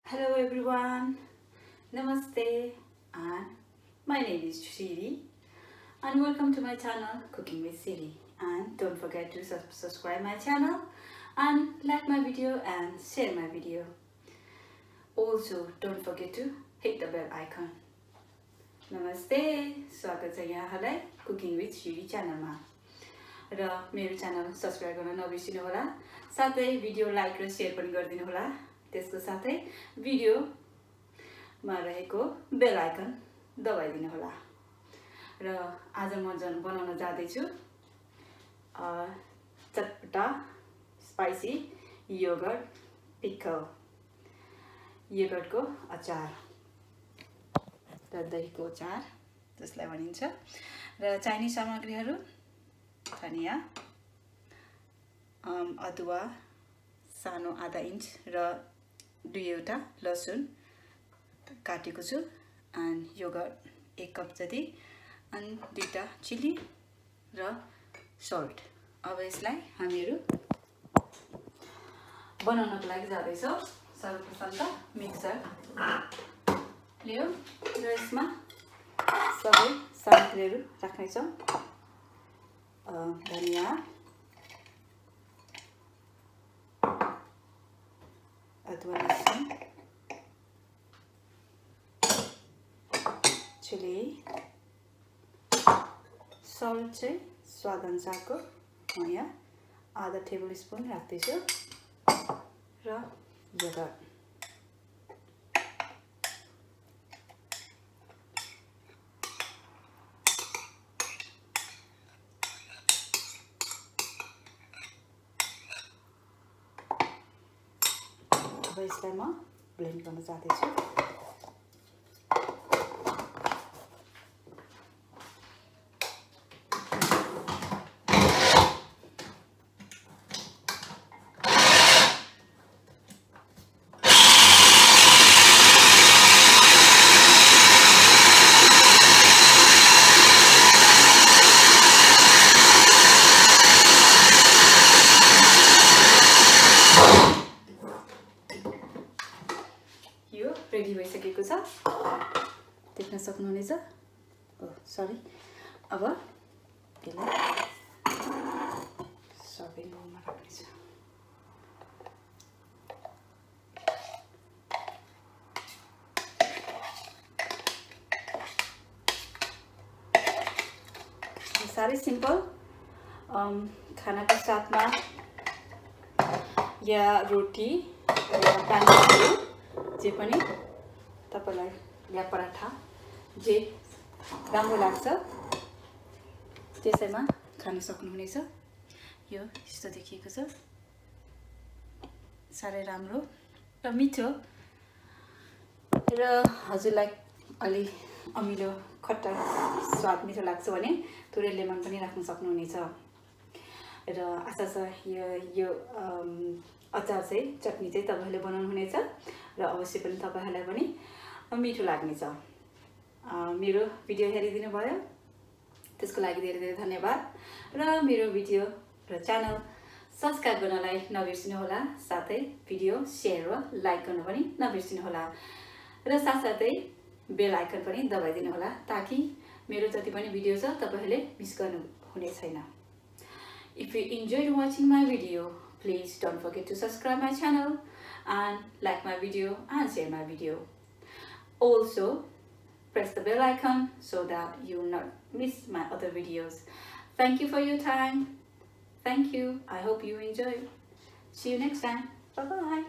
Hello everyone, Namaste, and my name is Shiri and welcome to my channel Cooking with Shiri. And don't forget to subscribe my channel and like my video and share my video. Also don't forget to hit the bell icon. Namaste, स्वागत छ यहाँलाई Cooking with Shiri च्यानलमा र मेरो channel subscribe गर्न नबिर्सिनु होला, साथै भिडियो लाइक र शेयर पनि गरिदिनु होला। त्यसको साथै भिडियोमा रहेको बेल आइकन दबाइदिनु होला। र आज म बनाउन जाँदै छु चटपटा स्पाइसी योगर्ट पिकल, योगर्टको अचार र दहीको अचार जसलाई भनिन्छ। र चाहिने सामग्रीहरू धनिया, अदुवा सानो आधा इंच र 2 लसुन काटेको छु, एन्ड योगर्ट 1 कप जति, अनि 2 चिली र सल्ट। अब यसलाई हामीहरू बनाउनको लागि जाँदैछौँ। सर्वप्रथम त मिक्सर लियो र यसमा सबै सामग्रीहरू राख्नेछौँ। धनिया, अदुवा, लसुन, चिली, सल्ट चाहिँ स्वाद अनुसारको म यहाँ आधा टेबल स्पुन राख्दैछु र योगर्ट। अब यसलाई म ब्लेन्ड गर्न जाँदैछु। रेडी भइसकेको छ, देख्न सक्नुहुनेछ। सरी, अब त्यसलाई सर्भिङ बोलमा राख्नेछु। साह्रै सिम्पल, खानाको साथमा या रोटी या पानीहरू जे पनि तपाईलाई या पराठा जे राम्रो लाग्छ त्यसैमा खान सक्नुहुनेछ। यो यस्तो देखिएको छ, साह्रै राम्रो र मिठो। र हजुरलाई अलि अमिलो खट्टा स्वाद मिठो लाग्छ भने थोरै लेमन पनि राख्न सक्नुहुनेछ। र आशा छ यो अचार चाहिँ चटनी चाहिँ तपाईहरुले बनाउनु हुनेछ र अवश्य पनि तपाईहरुलाई पनि मिठो लाग्नेछ। मेरो भिडियो हेरिदिनु भयो त्यसको लागि धेरै धेरै धन्यवाद। र मेरो भिडियो र च्यानल सब्स्क्राइब गर्नलाई नबिर्सिनु होला, साथै भिडियो शेयर र लाइक गर्न पनि नबिर्सिनु होला, र साथसाथै बेल आइकन पनि दबाइदिनु होला ताकि मेरो जति पनि भिडियो छ तपाईहरुले मिस गर्नु हुने छैन। If you enjoyed watching my video, please don't forget to subscribe my channel and like my video and share my video. Also, press the bell icon so that you will not miss my other videos. Thank you for your time. Thank you. I hope you enjoy. See you next time. Bye bye.